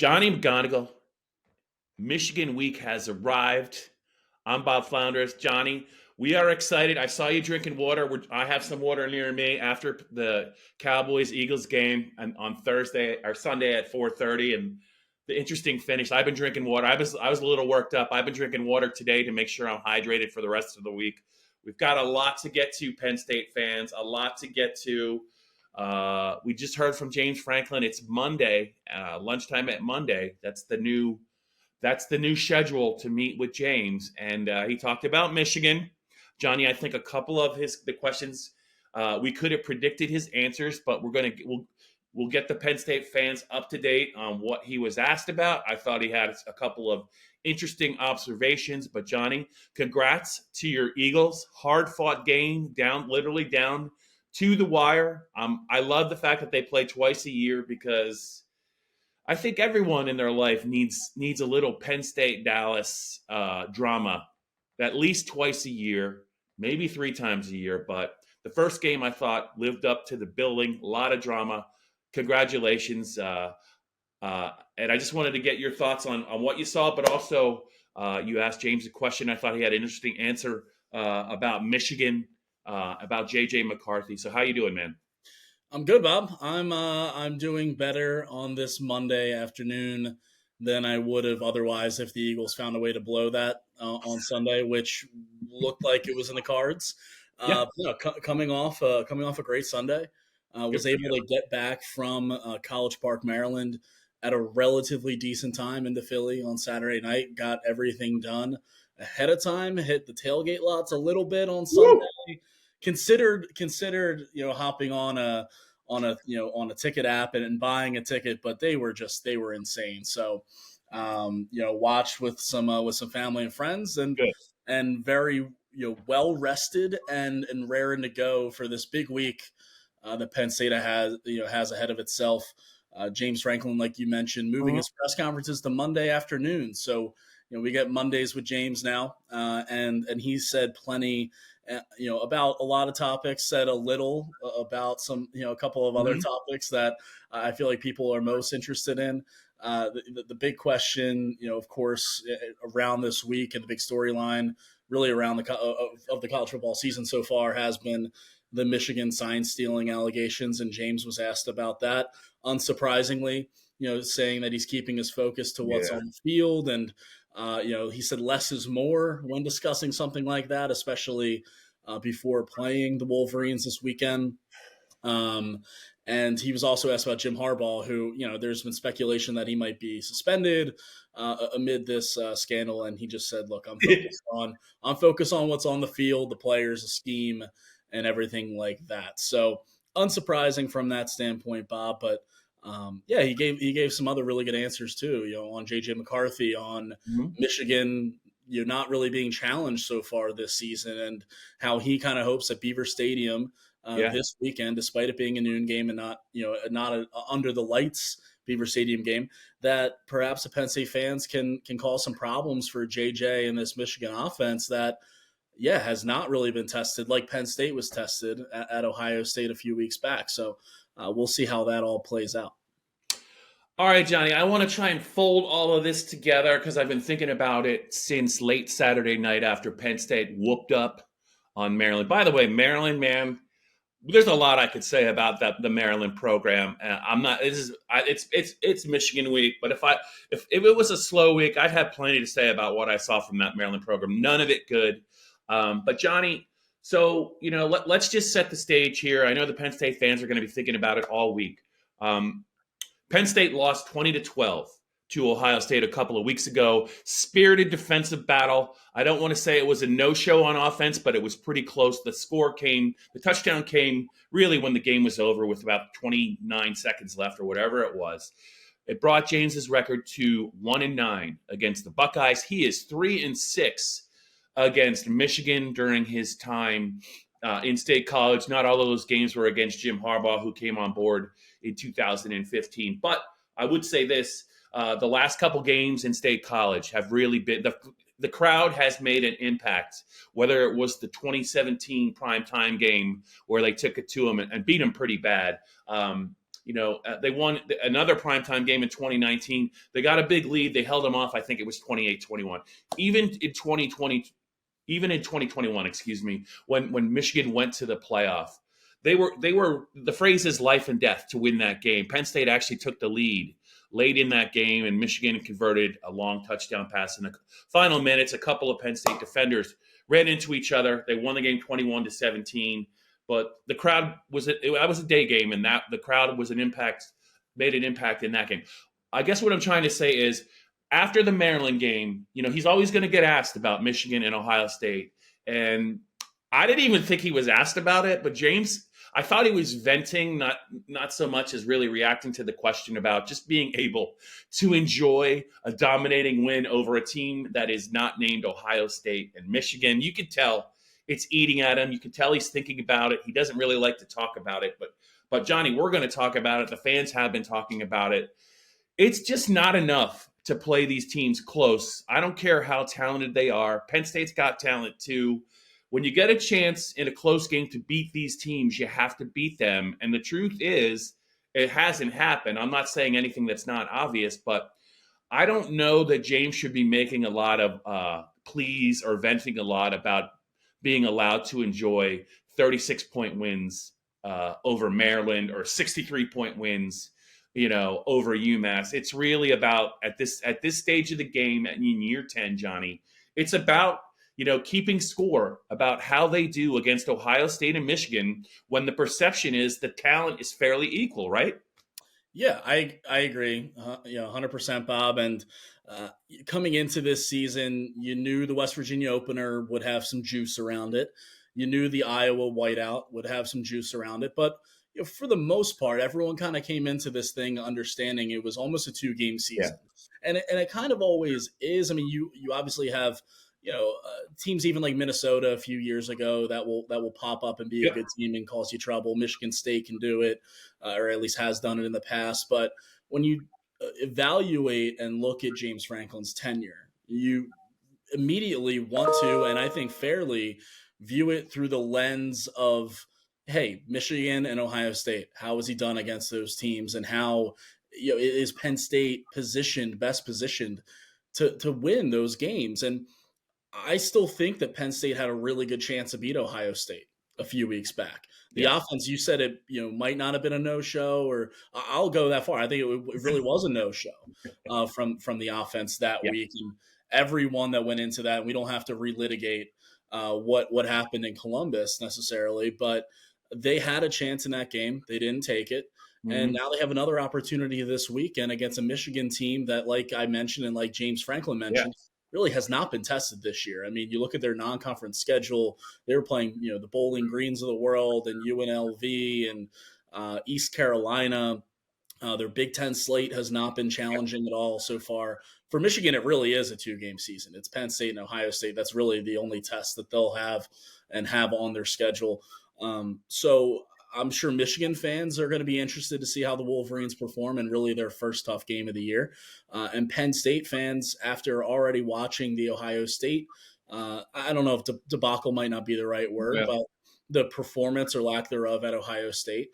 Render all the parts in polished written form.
Johnny McGonigal, Michigan week has arrived. I'm Bob Flounders. Johnny, we are excited. I saw you drinking water. I have some water near me after the Cowboys-Eagles game on Thursday or Sunday at 4:30, and the interesting finish. I've been drinking water. I was a little worked up. I've been drinking water today to make sure I'm hydrated for the rest of the week. We've got a lot to get to, Penn State fans. A lot to get to. We just heard from James Franklin. It's Monday, lunchtime at Monday. That's the new schedule to meet with James, and he talked about Michigan. Johnny, I think a couple of the questions we could have predicted his answers, but we'll get the Penn State fans up to date on what he was asked about. I thought he had a couple of interesting observations. But Johnny, congrats to your Eagles. Hard-fought game, literally down to the wire. I love the fact that they play twice a year because I think everyone in their life needs a little Penn State Dallas drama, at least twice a year, maybe 3 times a year. But the first game I thought lived up to the billing. A lot of drama. Congratulations. And I just wanted to get your thoughts on what you saw, but also you asked James a question. I thought he had an interesting answer about Michigan, about J.J. McCarthy. So how you doing, man? I'm good, Bob. I'm doing better on this Monday afternoon than I would have otherwise if the Eagles found a way to blow that on Sunday, which looked like it was in the cards. Yeah. Coming off a great Sunday, was able to get back from College Park, Maryland, at a relatively decent time into Philly on Saturday night. Got everything done ahead of time. Hit the tailgate lots a little bit on Sunday. Woo! Considered hopping on a ticket app and buying a ticket, but they were insane. So watched with some family and friends and very well rested and raring to go for this big week that Penn State has ahead of itself. James Franklin, like you mentioned, moving his press conferences to Monday afternoon. So we get Mondays with James now, and he said plenty. About a lot of topics, said a little about a couple of other topics that I feel like people are most interested in. The big question, of course, around this week and the big storyline really around the college football season so far has been the Michigan sign stealing allegations. And James was asked about that, unsurprisingly, saying that he's keeping his focus to what's on the field. And, he said less is more when discussing something like that, especially before playing the Wolverines this weekend. And he was also asked about Jim Harbaugh, who, there's been speculation that he might be suspended amid this scandal. And he just said, look, I'm focused on what's on the field, the players, the scheme, and everything like that. So unsurprising from that standpoint, Bob, but he gave some other really good answers too, on J.J. McCarthy, on Michigan, not really being challenged so far this season, and how he kind of hopes that Beaver Stadium this weekend, despite it being a noon game and not a under the lights Beaver Stadium game, that perhaps the Penn State fans can cause some problems for JJ and this Michigan offense that has not really been tested like Penn State was tested at Ohio State a few weeks back. So we'll see how that all plays out. All right, Johnny, I want to try and fold all of this together because I've been thinking about it since late Saturday night after Penn State whooped up on Maryland. By the way, Maryland, man, there's a lot I could say about the Maryland program. I'm not. It's Michigan week, but if it was a slow week, I'd have plenty to say about what I saw from that Maryland program. None of it good. But Johnny, so let's just set the stage here. I know the Penn State fans are going to be thinking about it all week. Penn State lost 20-12 to Ohio State a couple of weeks ago. Spirited defensive battle. I don't want to say it was a no-show on offense, but it was pretty close. The touchdown came really when the game was over with about 29 seconds left or whatever it was. It brought James's record to 1-9 against the Buckeyes. He is 3-6 against Michigan during his time in State College. Not all of those games were against Jim Harbaugh, who came on board in 2015. But I would say this, the last couple games in State College have really been the crowd has made an impact, whether it was the 2017 primetime game where they took it to them and beat them pretty bad. They won another primetime game in 2019. They got a big lead. They held them off. I think it was 28-21. Even in 2021, excuse me, when Michigan went to the playoff, they were the phrase is life and death to win that game. Penn State actually took the lead late in that game, and Michigan converted a long touchdown pass in the final minutes. A couple of Penn State defenders ran into each other. They won the game 21-17. But the crowd was a day game, and that the crowd made an impact in that game. I guess what I'm trying to say is, after the Maryland game, he's always going to get asked about Michigan and Ohio State. And I didn't even think he was asked about it, but James, I thought he was venting, not so much as really reacting to the question about just being able to enjoy a dominating win over a team that is not named Ohio State and Michigan. You could tell it's eating at him. You can tell he's thinking about it. He doesn't really like to talk about it, but Johnny, we're going to talk about it. The fans have been talking about it. It's just not enough to play these teams close. I don't care how talented they are. Penn State's got talent too. When you get a chance in a close game to beat these teams, you have to beat them. And the truth is, it hasn't happened. I'm not saying anything that's not obvious, but I don't know that James should be making a lot of pleas or venting a lot about being allowed to enjoy 36-point wins over Maryland or 63-point wins over UMass. It's really about at this stage of the game in year 10, Johnny, it's about, keeping score about how they do against Ohio State and Michigan when the perception is the talent is fairly equal, right? Yeah, I agree. 100%, Bob. And coming into this season, you knew the West Virginia opener would have some juice around it. You knew the Iowa whiteout would have some juice around it. But for the most part, everyone kind of came into this thing understanding it was almost a 2-game season. Yeah. And it kind of always is. I mean, you obviously have teams even like Minnesota a few years ago that will pop up and be a good team and cause you trouble. Michigan State can do it, or at least has done it in the past. But when you evaluate and look at James Franklin's tenure, you immediately want to, and I think fairly, view it through the lens of, hey, Michigan and Ohio State, how has he done against those teams, and how is Penn State best positioned to win those games? And I still think that Penn State had a really good chance to beat Ohio State a few weeks back. The offense, you said it, might not have been a no-show, or I'll go that far. I think it really was a no-show from the offense that week. And everyone that went into that, we don't have to relitigate what happened in Columbus necessarily, but they had a chance in that game. They didn't take it. Mm-hmm. And now they have another opportunity this weekend against a Michigan team that, like I mentioned and like James Franklin mentioned, really has not been tested this year. I mean, you look at their non-conference schedule, they were playing, the Bowling Greens of the world and UNLV and East Carolina. Their Big Ten slate has not been challenging at all so far. For Michigan, it really is a 2-game season. It's Penn State and Ohio State. That's really the only test that they'll have on their schedule. So I'm sure Michigan fans are going to be interested to see how the Wolverines perform in really their first tough game of the year. And Penn State fans, after already watching the Ohio State, I don't know if debacle might not be the right word, but the performance or lack thereof at Ohio State,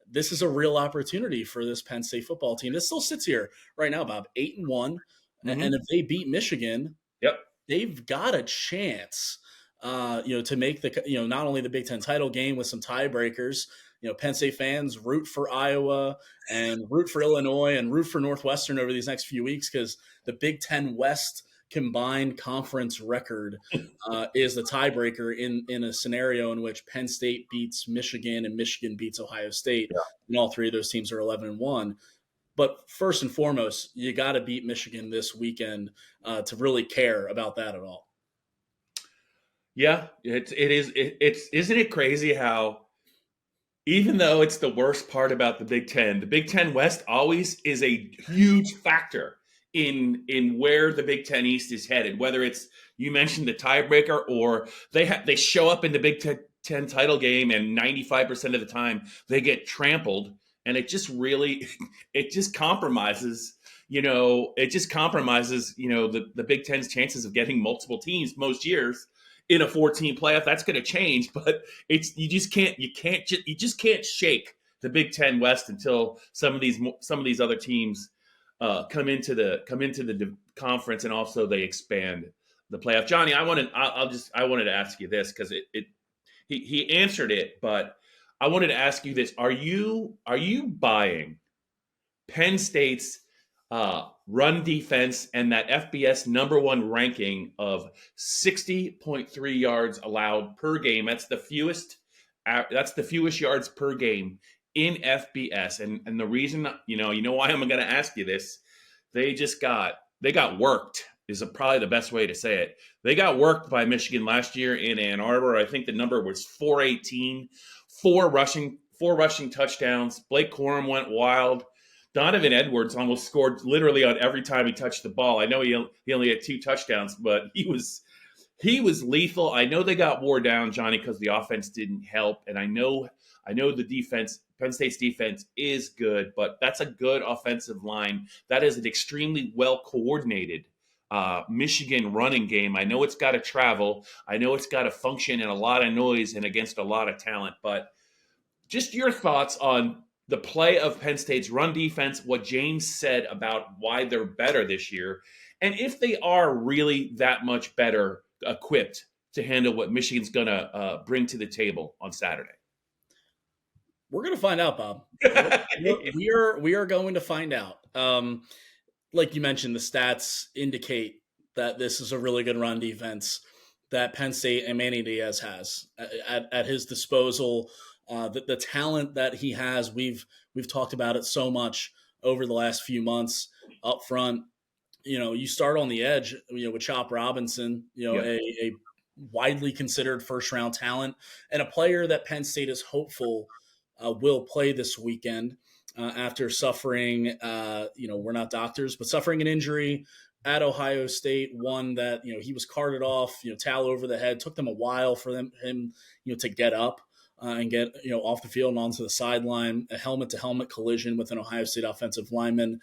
this is a real opportunity for this Penn State football team. This still sits here right now, Bob, 8-1. Mm-hmm. And if they beat Michigan, they've got a chance, to make the, not only the Big Ten title game with some tiebreakers. Penn State fans root for Iowa and root for Illinois and root for Northwestern over these next few weeks, because the Big Ten West combined conference record is the tiebreaker in a scenario in which Penn State beats Michigan and Michigan beats Ohio State. Yeah. And all three of those teams are 11-1. But first and foremost, you got to beat Michigan this weekend to really care about that at all. Yeah, it is. Isn't it crazy how, even though it's the worst part about the Big Ten West always is a huge factor in where the Big Ten East is headed. Whether it's, you mentioned the tiebreaker, or they show up in the Big Ten title game and 95% of the time they get trampled, and it just compromises. The Big Ten's chances of getting multiple teams most years in a 14 playoff. That's going to change, but you just can't shake the Big Ten West until some of these other teams come into the conference, and also they expand the playoff. Johnny, I wanted to ask you this because he answered it, but I wanted to ask you this: Are you buying Penn State's run defense and that FBS #1 ranking of 60.3 yards allowed per game? That's the fewest. That's the fewest yards per game in FBS. And the reason, you know why I'm going to ask you this? They got worked. Is probably the best way to say it. They got worked by Michigan last year in Ann Arbor. I think the number was 418, four rushing touchdowns. Blake Corum went wild. Donovan Edwards almost scored literally on every time he touched the ball. I know he only had 2 touchdowns, but he was lethal. I know they got wore down, Johnny, because the offense didn't help. And I know the defense, Penn State's defense is good, but that's a good offensive line. That is an extremely well coordinated Michigan running game. I know it's got to travel. I know it's got to function in a lot of noise and against a lot of talent. But just your thoughts on the play of Penn State's run defense, what James said about why they're better this year, and if they are really that much better equipped to handle what Michigan's going to bring to the table on Saturday. We're going to find out, Bob. we are going to find out. Like you mentioned, the stats indicate that this is a really good run defense that Penn State and Manny Diaz has at his disposal. The talent that he has, we've talked about it so much over the last few months up front. You start on the edge, with Chop Robinson, a widely considered first-round talent and a player that Penn State is hopeful will play this weekend after suffering, we're not doctors, but suffering an injury at Ohio State, one that, he was carted off, towel over the head. Took them a while for him, to get up and get, off the field and onto the sideline. A helmet-to-helmet collision with an Ohio State offensive lineman.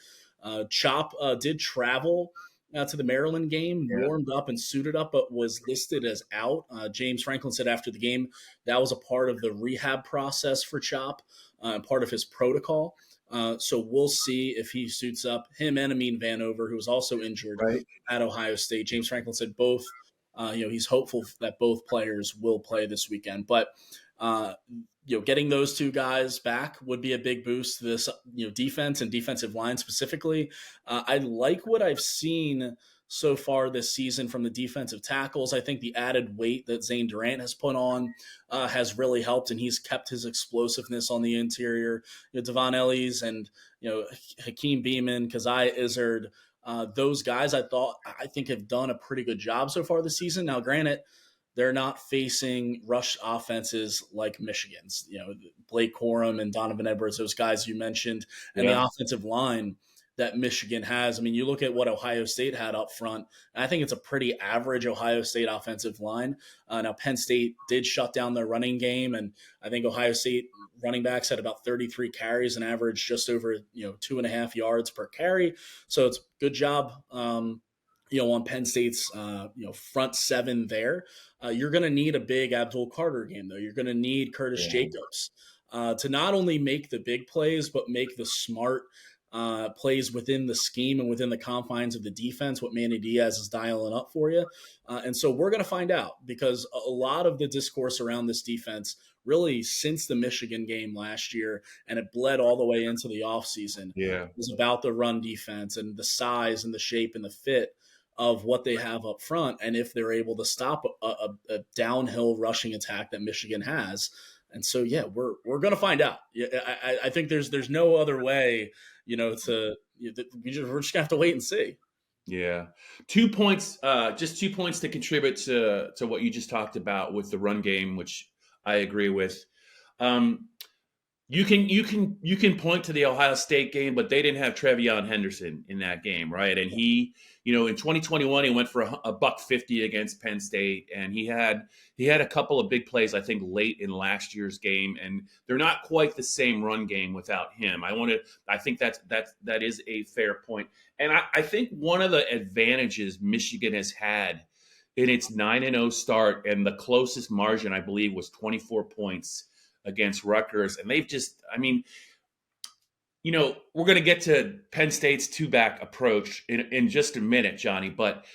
Chop did travel to the Maryland game, warmed up and suited up, but was listed as out. James Franklin said after the game that was a part of the rehab process for Chop and part of his protocol. So we'll see if he suits up. Him and Amin Vanover, who was also injured at Ohio State. James Franklin said both. He's hopeful that both players will play this weekend. But getting those two guys back would be a big boost to this, defense and defensive line specifically. I like what I've seen so far this season from the defensive tackles. I think the added weight that Zane Durant has put on has really helped, and he's kept his explosiveness on the interior. Devon Ellis and Hakeem Beamon, Kazai Izzard, those guys I think have done a pretty good job so far this season. Now, granted, they're not facing rush offenses like Michigan's. Blake Corum and Donovan Edwards, those guys you mentioned, and the offensive line that Michigan has. I mean, you look at what Ohio State had up front, and I think it's a pretty average Ohio State offensive line. Now, Penn State did shut down their running game, and I think Ohio State running backs had about 33 carries and averaged just over 2.5 yards per carry. So it's good job on Penn State's front seven there. You're going to need a big Abdul Carter game, though. You're going to need Curtis Jacobs to not only make the big plays, but make the smart plays within the scheme and within the confines of the defense, what Manny Diaz is dialing up for you. And so we're going to find out, because a lot of the discourse around this defense really since the Michigan game last year, and it bled all the way into the offseason, was about the run defense and the size and the shape and the fit of what they have up front, and if they're able to stop a downhill rushing attack that Michigan has. And so, we're going to find out. I think there's no other way, we're just going to have to wait and see. Yeah. 2 points, just 2 points to contribute to what you just talked about with the run game, which I agree with. You can point to the Ohio State game, but they didn't have Trevion Henderson in that game, right? And he, in 2021, he went for a $150 against Penn State, and he had a couple of big plays, I think, late in last year's game, and they're not quite the same run game without him. I think that is a fair point, and I think one of the advantages Michigan has had in its 9-0 start, and the closest margin I believe was 24 points against Rutgers, and they've just, I mean, we're going to get to Penn State's two-back approach in just a minute, Johnny, but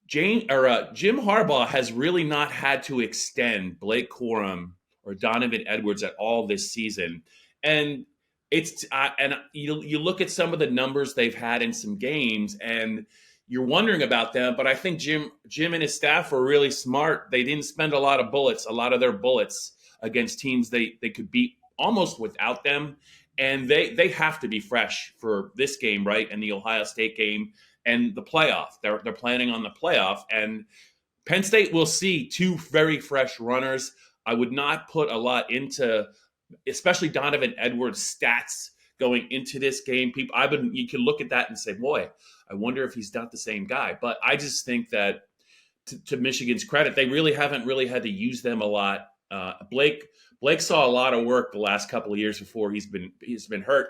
Jim Harbaugh has really not had to extend Blake Corum or Donovan Edwards at all this season, and you look at some of the numbers they've had in some games, and you're wondering about them. But I think Jim and his staff were really smart. They didn't spend a lot of their bullets against teams they could beat almost without them, and they have to be fresh for this game, right? And the Ohio State game. And the playoff, they're planning on the playoff, and Penn State will see two very fresh runners. I would not put a lot into, especially Donovan Edwards' stats going into this game. You can look at that and say, boy, I wonder if he's not the same guy. But I just think that, to Michigan's credit, they really haven't had to use them a lot. Blake saw a lot of work the last couple of years before he's been hurt.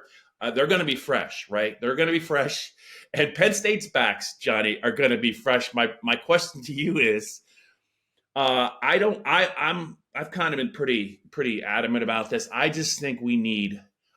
They're going to be fresh, right? They're going to be fresh, and Penn State's backs, Johnny, are going to be fresh. My question to you is, I've kind of been pretty adamant about this. I just think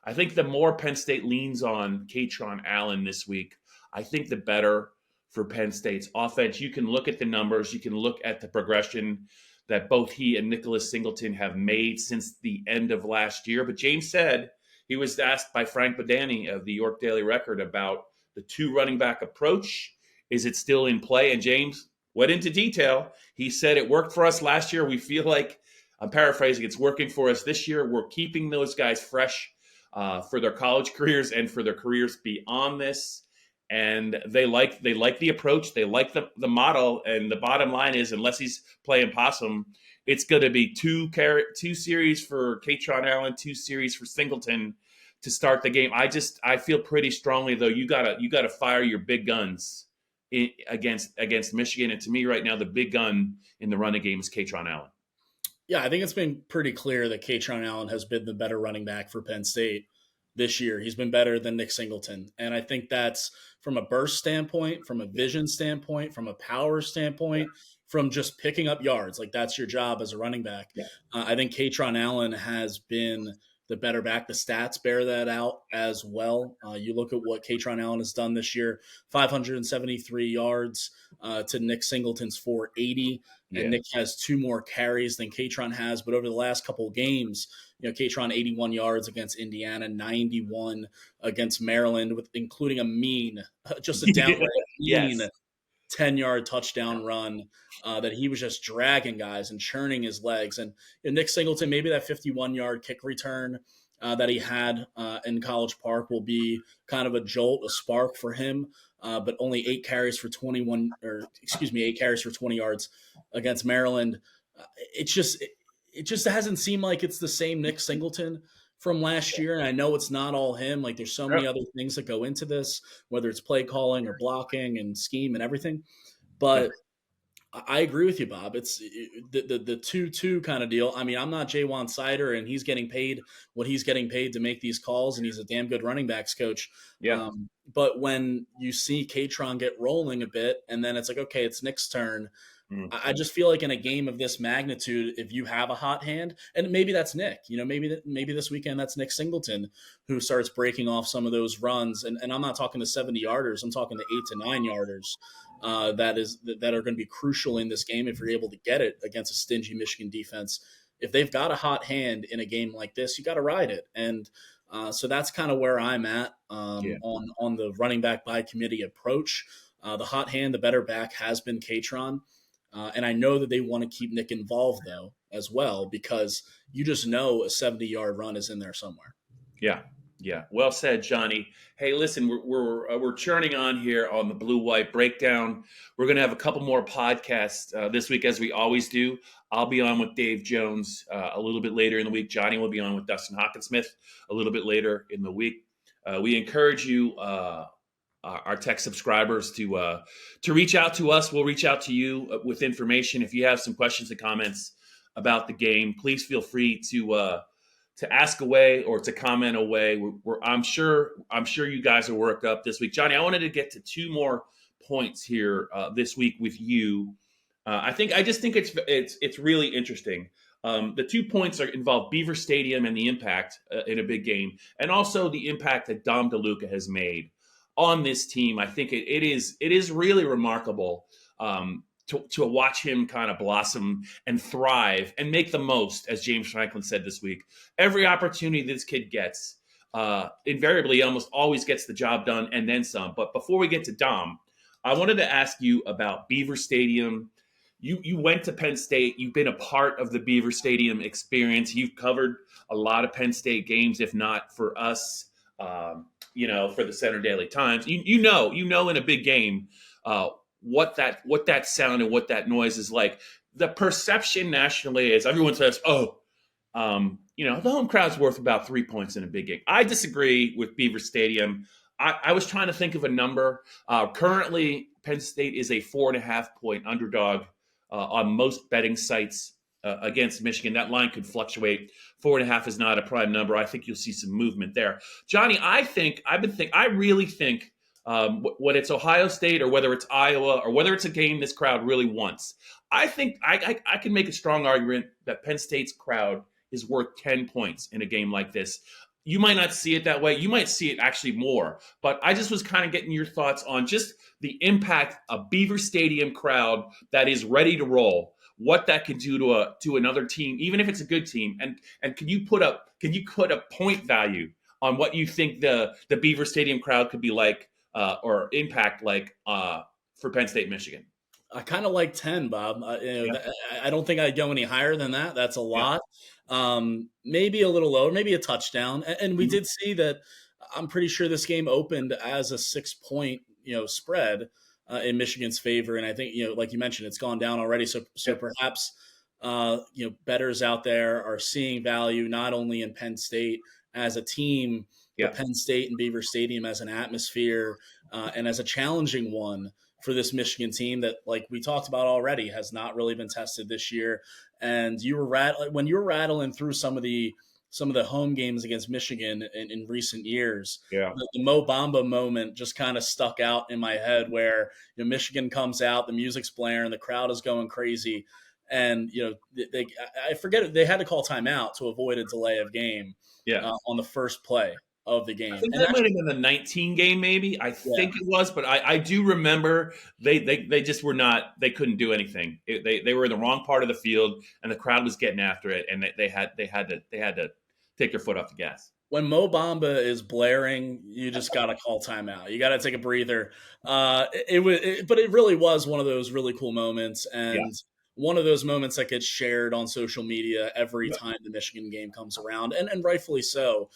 I think the more Penn State leans on Kaytron Allen this week, I think the better for Penn State's offense. You can look at the numbers, you can look at the progression that both he and Nicholas Singleton have made since the end of last year. But James said, he was asked by Frank Badani of the York Daily Record about the two running back approach. Is it still in play? And James went into detail. He said it worked for us last year. We feel like, I'm paraphrasing, it's working for us this year. We're keeping those guys fresh for their college careers and for their careers beyond this. And they like the approach. They like the model. And the bottom line is, unless he's playing possum, it's going to be two series for Kaytron Allen, 2 series for Singleton to start the game. I feel pretty strongly, though, you gotta fire your big guns against Michigan. And to me right now, the big gun in the running game is Kaytron Allen. Yeah, I think it's been pretty clear that Kaytron Allen has been the better running back for Penn State this year. He's been better than Nick Singleton. And I think that's from a burst standpoint, from a vision standpoint, from a power standpoint, from just picking up yards. Like, that's your job as a running back. Yeah. I think Kaytron Allen has been the better back. The stats bear that out as well. You look at what Kaytron Allen has done this year, 573 yards to Nick Singleton's 480. Yeah. And Nick has 2 more carries than Kaytron has. But over the last couple of games, Kaytron 81 yards against Indiana, 91 against Maryland, including just a downright mean 10-yard touchdown run that he was just dragging guys and churning his legs. And Nick Singleton, maybe that 51-yard kick return that he had in College Park will be kind of a jolt, a spark for him. But only 8 carries for 20 yards against Maryland. It just hasn't seemed like it's the same Nick Singleton from last year. And I know it's not all him. Like, there's so many other things that go into this, whether it's play calling or blocking and scheme and everything. But I agree with you, Bob. It's the 2-2 kind of deal. I mean, I'm not Jaywan Sider, and he's getting paid what he's getting paid to make these calls, and he's a damn good running backs coach. Yeah. But when you see Kaytron get rolling a bit, and then it's like, okay, it's Nick's turn. I just feel like in a game of this magnitude, if you have a hot hand, and maybe that's Nick, maybe this weekend that's Nick Singleton who starts breaking off some of those runs. And I'm not talking the 70-yarders. I'm talking the 8 to 9-yarders that are going to be crucial in this game if you're able to get it against a stingy Michigan defense. If they've got a hot hand in a game like this, you got to ride it. And so that's kind of where I'm at on the running back by committee approach. The hot hand, the better back has been Kaytron. And I know that they want to keep Nick involved, though, as well, because you just know a 70-yard run is in there somewhere. Yeah. Well said, Johnny. Hey, listen, we're churning on here on the Blue White Breakdown. We're going to have a couple more podcasts this week, as we always do. I'll be on with Dave Jones a little bit later in the week. Johnny will be on with Dustin Hockensmith a little bit later in the week. We encourage you, our tech subscribers, to reach out to us. We'll reach out to you with information. If you have some questions and comments about the game, please feel free to ask away or to comment away. I'm sure you guys are worked up this week. Johnny, I wanted to get to 2 more points here this week with you. I just think it's really interesting. The 2 points involve Beaver Stadium and the impact in a big game, and also the impact that Dom DeLuca has made on this team. I think it is really remarkable to watch him kind of blossom and thrive and make the most, as James Franklin said this week. Every opportunity this kid gets, invariably, he almost always gets the job done and then some. But before we get to Dom, I wanted to ask you about Beaver Stadium. You went to Penn State. You've been a part of the Beaver Stadium experience. You've covered a lot of Penn State games, if not for us, for the Center Daily Times. You know in a big game what that sound and what that noise is like. The perception nationally is everyone says, the home crowd's worth about 3 points in a big game. I disagree with Beaver Stadium. I was trying to think of a number. Currently, Penn State is a 4.5-point underdog on most betting sites against Michigan. That line could fluctuate. 4.5 is not a prime number. I think you'll see some movement there. Johnny, I really think whether it's Ohio State or whether it's Iowa or whether it's a game this crowd really wants, I think I can make a strong argument that Penn State's crowd is worth 10 points in a game like this. You might not see it that way. You might see it actually more. But I just was kind of getting your thoughts on just the impact a Beaver Stadium crowd that is ready to roll, what that can do to another team, even if it's a good team. And can you put a point value on what you think the Beaver Stadium crowd could be like or impact like for Penn State, Michigan? I kind of like 10, Bob. I don't think I'd go any higher than that. That's a lot. Maybe a little lower, maybe a touchdown. And we did see that. I'm pretty sure this game opened as a 6-point, spread in Michigan's favor. And I think, like you mentioned, it's gone down already. So perhaps, bettors out there are seeing value not only in Penn State as a team, but Penn State and Beaver Stadium as an atmosphere and as a challenging one for this Michigan team that, like we talked about already, has not really been tested this year. And when you were rattling through some of the home games against Michigan in recent years, the Mo Bamba moment just kind of stuck out in my head where Michigan comes out, the music's blaring, the crowd is going crazy. And, I forget it, they had to call timeout to avoid a delay of game on the first play of the game. I think that might have been the 19 game, maybe. I think it was, but I do remember they just were not. They couldn't do anything. They were in the wrong part of the field, and the crowd was getting after it, and they had to take their foot off the gas. When Mo Bamba is blaring, you just got to call timeout. You got to take a breather. But it really was one of those really cool moments, and one of those moments that gets shared on social media every time the Michigan game comes around, and rightfully so,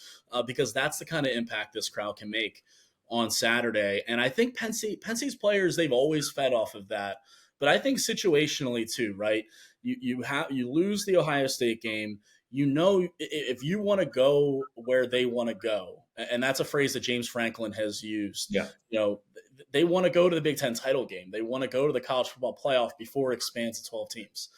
because that's the kind of impact this crowd can make on Saturday. And I think Penn State's players, they've always fed off of that, but I think situationally too, right? You lose the Ohio State game. If you want to go where they want to go, and that's a phrase that James Franklin has used. They want to go to the Big Ten title game. They want to go to the college football playoff before it expands to 12 teams.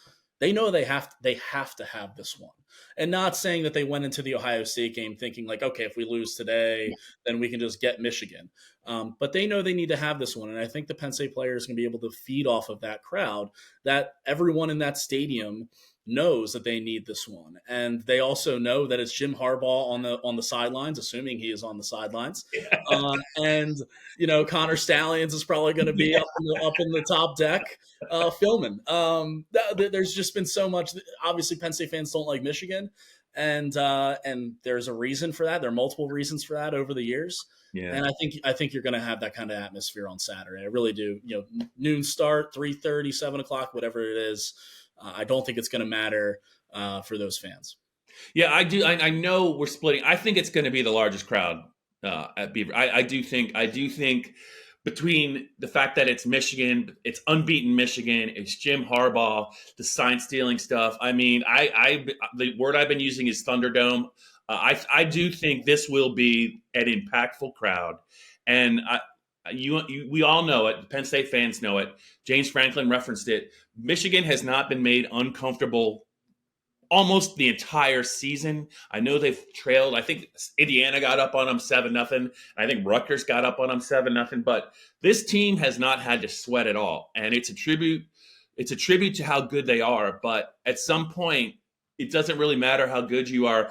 They know they have to have this one. And not saying that they went into the Ohio State game thinking like, okay, if we lose today, then we can just get Michigan. But they know they need to have this one. And I think the Penn State players can be able to feed off of that crowd, that everyone in that stadium knows that they need this one. And they also know that it's Jim Harbaugh on the sidelines, assuming he is on the sidelines. And Connor Stallions is probably going to be up in the top deck filming. There's just been so much. Obviously, Penn State fans don't like Michigan, and there's a reason for that. There are multiple reasons for that over the years. And I think you're going to have that kind of atmosphere on Saturday. I really do. Noon start, 3:30, 7 o'clock, whatever it is. I don't think it's going to matter for those fans. Yeah, I do. I know we're splitting. I think it's going to be the largest crowd at Beaver. I do think between the fact that it's Michigan, it's unbeaten Michigan, it's Jim Harbaugh, the sign stealing stuff. I mean, the word I've been using is Thunderdome. I do think this will be an impactful crowd, and we all know it. Penn State fans know it. James Franklin referenced it. Michigan has not been made uncomfortable almost the entire season. I know they've trailed. I think Indiana got up on them 7-0. I think Rutgers got up on them 7-0. But this team has not had to sweat at all, and it's a tribute to how good they are. But at some point, it doesn't really matter how good you are.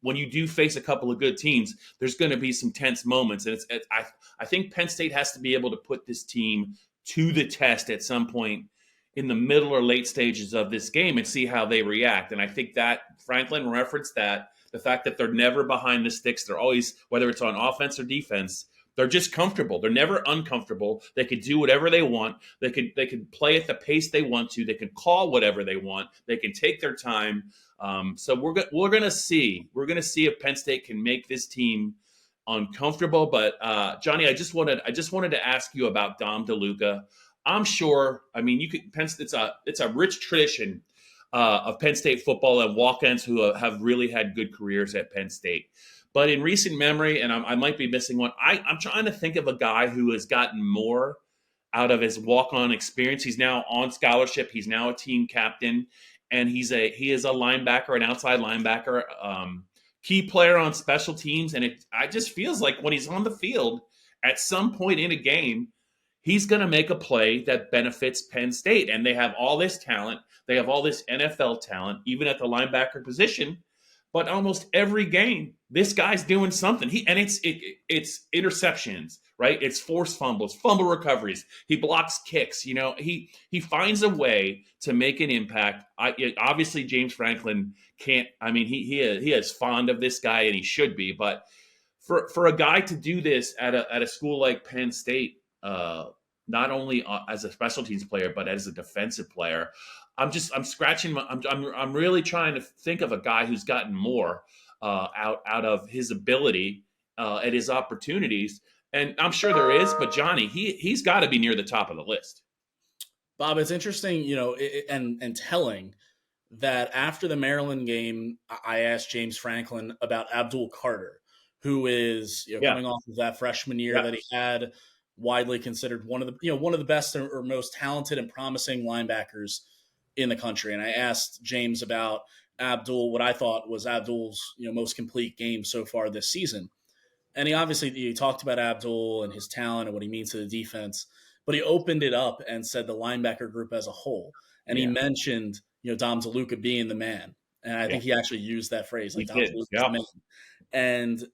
When you do face a couple of good teams, there's going to be some tense moments, and I think Penn State has to be able to put this team to the test at some point in the middle or late stages of this game and see how they react. And I think that Franklin referenced that the fact that they're never behind the sticks, they're always, whether it's on offense or defense, they're just comfortable. They're never uncomfortable. They could do whatever they want. They could play at the pace they want to. They can call whatever they want. They can take their time. So we're gonna see. We're gonna see if Penn State can make this team uncomfortable. But Johnny, I just wanted to ask you about Dom DeLuca. I'm sure. I mean, you could. It's a rich tradition of Penn State football and walk-ins who have really had good careers at Penn State. But in recent memory, and I might be missing one, I'm trying to think of a guy who has gotten more out of his walk-on experience. He's now on scholarship. He's now a team captain, and he is a linebacker, an outside linebacker, key player on special teams. And it just feels like when he's on the field, at some point in a game, he's going to make a play that benefits Penn State. And they have all this talent. They have all this NFL talent, even at the linebacker position. But almost every game, this guy's doing something. It's interceptions, right? It's forced fumbles, fumble recoveries. He blocks kicks. You know, he finds a way to make an impact. Obviously, James Franklin can't. I mean, he is fond of this guy, and he should be. But for a guy to do this at a school like Penn State, not only as a special teams player but as a defensive player, I'm scratching. I'm really trying to think of a guy who's gotten more out of his ability and his opportunities. And I'm sure there is, but Johnny, he's got to be near the top of the list. Bob, it's interesting, you know, and telling that after the Maryland game, I asked James Franklin about Abdul Carter, who is coming off of that freshman year that he had, widely considered one of the best or most talented and promising linebackers in the country. And I asked James about Abdul, what I thought was Abdul's most complete game so far this season. And he talked about Abdul and his talent and what he means to the defense, but he opened it up and said the linebacker group as a whole. And he mentioned Dom DeLuca being the man. And I think he actually used that phrase, like Dom DeLuca's the man. And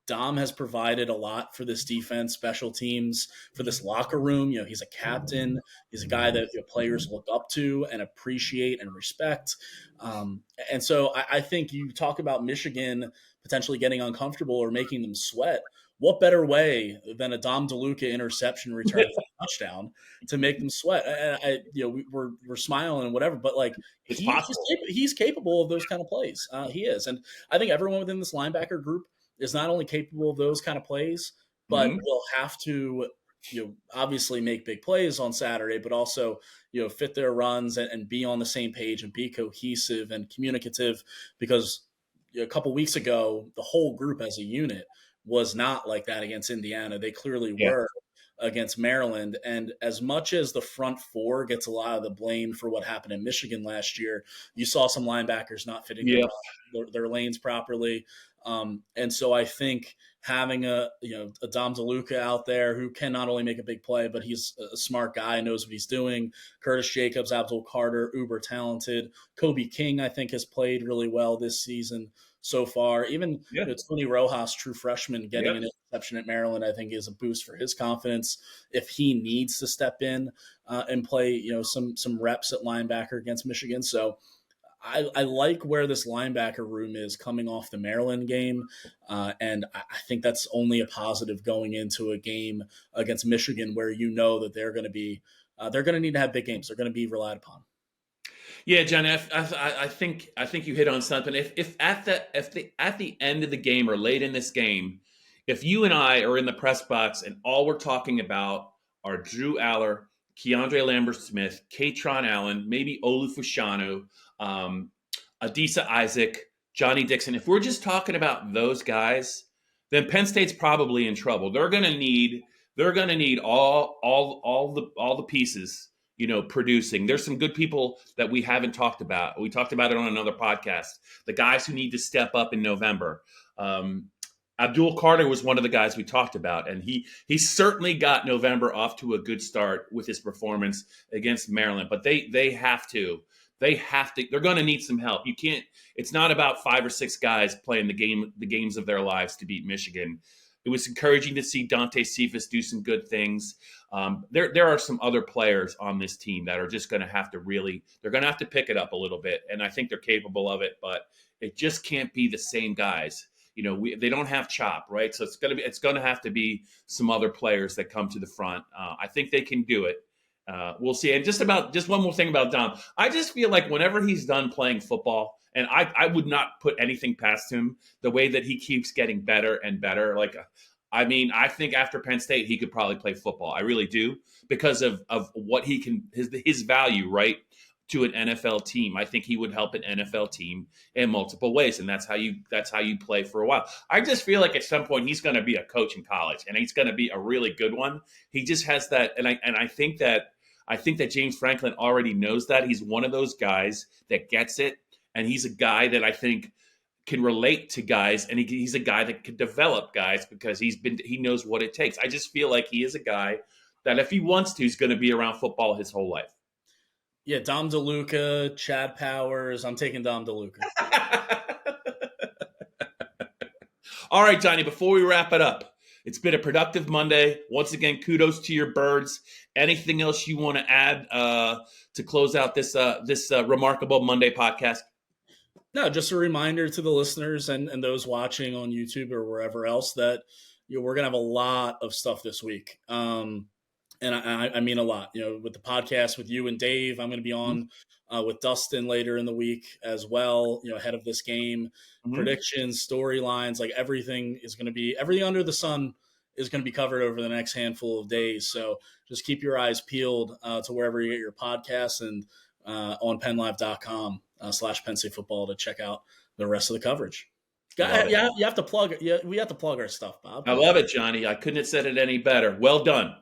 Dom has provided a lot for this defense, special teams, for this locker room. He's a captain. He's a guy that players look up to and appreciate and respect. And so I think you talk about Michigan potentially getting uncomfortable or making them sweat. What better way than a Dom DeLuca interception return for a touchdown to make them sweat? We're smiling and whatever, but like he's capable of those kind of plays. He is, and I think everyone within this linebacker group is not only capable of those kind of plays, but will have to obviously make big plays on Saturday, but also fit their runs and be on the same page and be cohesive and communicative. Because a couple weeks ago, the whole group as a unit was not like that against Indiana. They clearly were against Maryland. And as much as the front four gets a lot of the blame for what happened in Michigan last year, you saw some linebackers not fitting their lanes properly. And so I think having a Dom DeLuca out there who can not only make a big play, but he's a smart guy, knows what he's doing. Curtis Jacobs, Abdul Carter, uber talented. Kobe King, I think, has played really well this season so far. Even Tony Rojas, true freshman, getting an interception at Maryland, I think is a boost for his confidence if he needs to step in and play some reps at linebacker against Michigan. So I like where this linebacker room is coming off the Maryland game, and I think that's only a positive going into a game against Michigan where that they're going to need to have big games. They're going to be relied upon. Yeah, John, I think you hit on something. If at the end of the game or late in this game, if you and I are in the press box and all we're talking about are Drew Aller, Keandre Lambert-Smith, Kaytron Allen, maybe Olu Fashanu, Adisa Isaac, Johnny Dixon, if we're just talking about those guys, then Penn State's probably in trouble. They're going to need all the pieces. Producing. There's some good people that we haven't talked about. We talked about it on another podcast. The guys who need to step up in November. Abdul Carter was one of the guys we talked about, and he certainly got November off to a good start with his performance against Maryland. But they have to. They're going to need some help. You can't. It's not about 5 or 6 guys playing the games of their lives to beat Michigan. It was encouraging to see Dante Cephas do some good things. There are some other players on this team that are just going to have to they're going to have to pick it up a little bit, and I think they're capable of it. But it just can't be the same guys. They don't have chop, right? So it's going to have to be some other players that come to the front. I think they can do it. We'll see. And just one more thing about Dom. I just feel like whenever he's done playing football, and I would not put anything past him, the way that he keeps getting better and better. I think after Penn State, he could probably play football. I really do, because of what he can, his value, right, to an NFL team. I think he would help an NFL team in multiple ways, and that's how you play for a while. I just feel like at some point he's going to be a coach in college, and he's going to be a really good one. He just has that, and I think that James Franklin already knows that. He's one of those guys that gets it, and he's a guy that I think can relate to guys, and he's a guy that can develop guys because he knows what it takes. I just feel like he is a guy that if he wants to, he's going to be around football his whole life. Yeah, Dom DeLuca, Chad Powers. I'm taking Dom DeLuca. All right, Johnny, before we wrap it up, it's been a productive Monday. Once again, kudos to your birds. Anything else you want to add to close out this remarkable Monday podcast? No, just a reminder to the listeners and those watching on YouTube or wherever else that we're going to have a lot of stuff this week. And I mean a lot, with the podcast with you and Dave. I'm going to be on with Dustin later in the week as well, ahead of this game. Predictions, storylines, like everything under the sun is going to be covered over the next handful of days. So just keep your eyes peeled to wherever you get your podcasts and on PennLive.com /Penn State football to check out the rest of the coverage. You have to plug it. Yeah, we have to plug our stuff, Bob. I love it, Johnny. I couldn't have said it any better. Well done.